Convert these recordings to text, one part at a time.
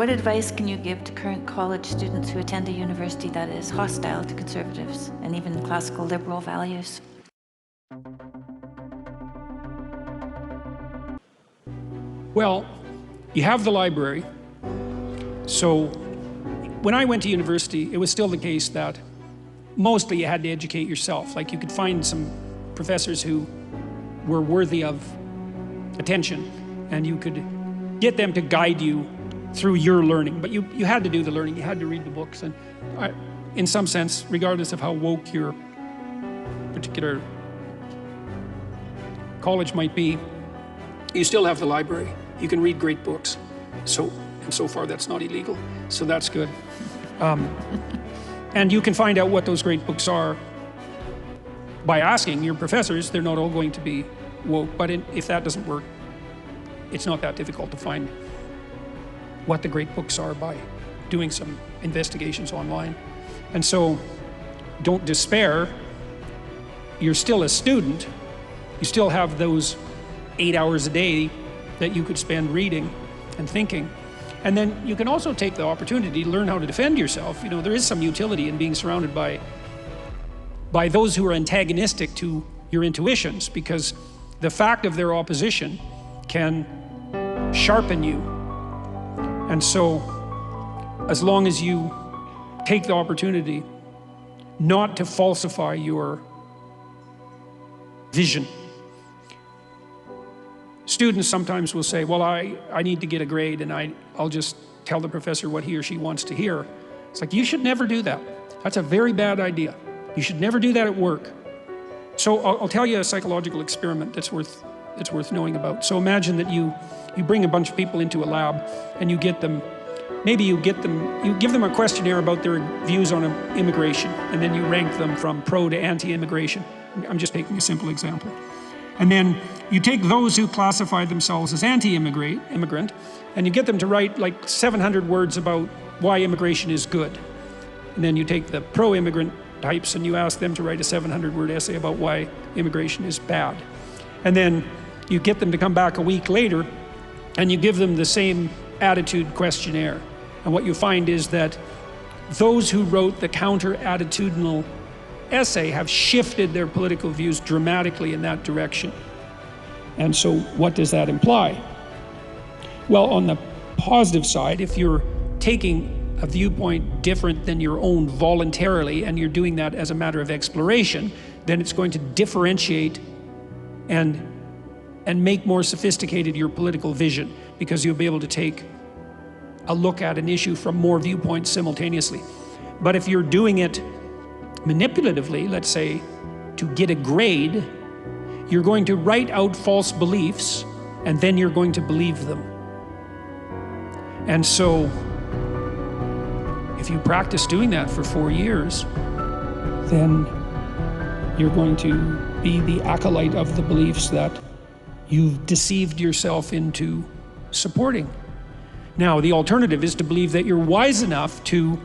What advice can you give to current college students who attend a university that is hostile to conservatives and even classical liberal values? Well, you have the library. So when I went to university, it was still the case that mostly you had to educate yourself. Like, you could find some professors who were worthy of attention, and you could get them to guide you through your learning. But you had to do the learning, you had to read the books. And in some sense, regardless of how woke your particular college might be, you still have the library. You can read great books. And so far that's not illegal, so that's good. And you can find out what those great books are by asking your professors. They're not all going to be woke, but if that doesn't work, it's not that difficult to find what the great books are by doing some investigations online. And so don't despair. You're still a student. You still have those 8 hours a day that you could spend reading and thinking. And then you can also take the opportunity to learn how to defend yourself. You know, there is some utility in being surrounded by those who are antagonistic to your intuitions, because the fact of their opposition can sharpen you. And so, as long as you take the opportunity not to falsify your vision. Students sometimes will say, well, I need to get a grade, and I'll just tell the professor what he or she wants to hear. It's like, you should never do that. That's a very bad idea. You should never do that at work. So I'll tell you a psychological experiment that's worth knowing about. So imagine that you bring a bunch of people into a lab, and you give them a questionnaire about their views on immigration, and then you rank them from pro to anti-immigration. I'm just taking a simple example. And then you take those who classify themselves as anti-immigrant, and you get them to write like 700 words about why immigration is good. And then you take the pro-immigrant types, and you ask them to write a 700-word essay about why immigration is bad. And then you get them to come back a week later, and you give them the same attitude questionnaire. And what you find is that those who wrote the counter-attitudinal essay have shifted their political views dramatically in that direction. And so what does that imply? Well, on the positive side, if you're taking a viewpoint different than your own voluntarily, and you're doing that as a matter of exploration, then it's going to differentiate and make more sophisticated your political vision, because you'll be able to take a look at an issue from more viewpoints simultaneously. But if you're doing it manipulatively, let's say to get a grade, you're going to write out false beliefs, and then you're going to believe them. And so if you practice doing that for 4 years, then you're going to be the acolyte of the beliefs that you've deceived yourself into supporting. Now, the alternative is to believe that you're wise enough to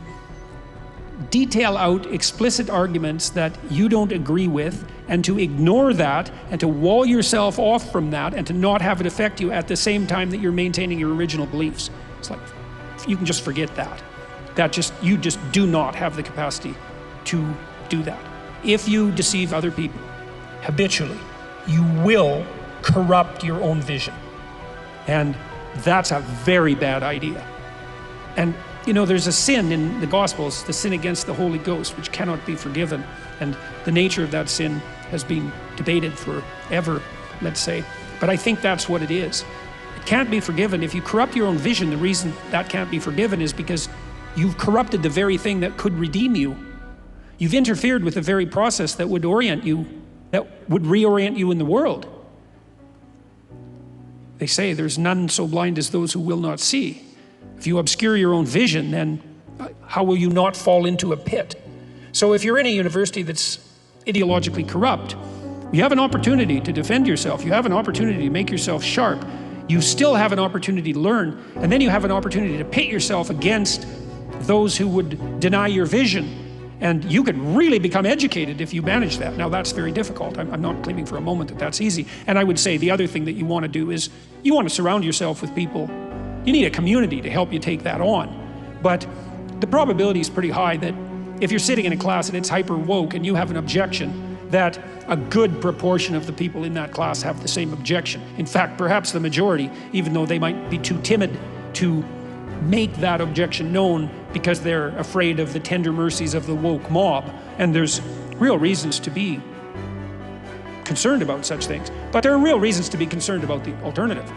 detail out explicit arguments that you don't agree with, and to ignore that, and to wall yourself off from that, and to not have it affect you at the same time that you're maintaining your original beliefs. It's like, you can just forget that. You just do not have the capacity to do that. If you deceive other people habitually, you will corrupt your own vision. And that's a very bad idea. And you know, there's a sin in the Gospels, the sin against the Holy Ghost, which cannot be forgiven. And the nature of that sin has been debated forever, let's say. But I think that's what it is. It can't be forgiven. If you corrupt your own vision, the reason that can't be forgiven is because you've corrupted the very thing that could redeem you. You've interfered with the very process that would reorient you in the world. They say there's none so blind as those who will not see. If you obscure your own vision, then how will you not fall into a pit? So if you're in a university that's ideologically corrupt, you have an opportunity to defend yourself. You have an opportunity to make yourself sharp. You still have an opportunity to learn, and then you have an opportunity to pit yourself against those who would deny your vision. And you could really become educated if you manage that. Now, that's very difficult. I'm not claiming for a moment that that's easy. And I would say the other thing that you want to do is you want to surround yourself with people You need a community to help you take that on. But the probability is pretty high that if you're sitting in a class and it's hyper woke and you have an objection, that a good proportion of the people in that class have the same objection. In fact, perhaps the majority, even though they might be too timid to make that objection known because they're afraid of the tender mercies of the woke mob. And there's real reasons to be concerned about such things. But there are real reasons to be concerned about the alternative.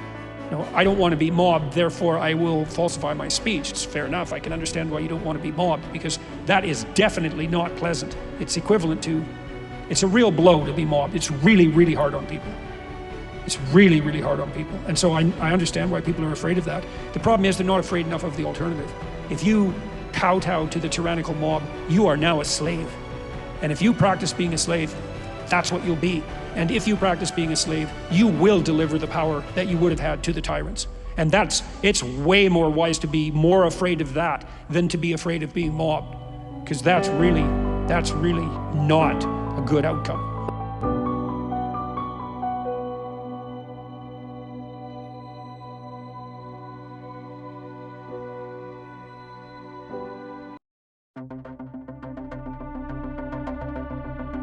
You know, I don't want to be mobbed, therefore I will falsify my speech. It's fair enough. I can understand why you don't want to be mobbed, because that is definitely not pleasant. It's equivalent to, it's a real blow to be mobbed. It's really, really hard on people. It's really, really hard on people. And so I understand why people are afraid of that. The problem is they're not afraid enough of the alternative. If you kowtow to the tyrannical mob, you are now a slave. And if you practice being a slave, that's what you'll be. And if you practice being a slave, you will deliver the power that you would have had to the tyrants. And it's way more wise to be more afraid of that than to be afraid of being mobbed. Because that's really not a good outcome.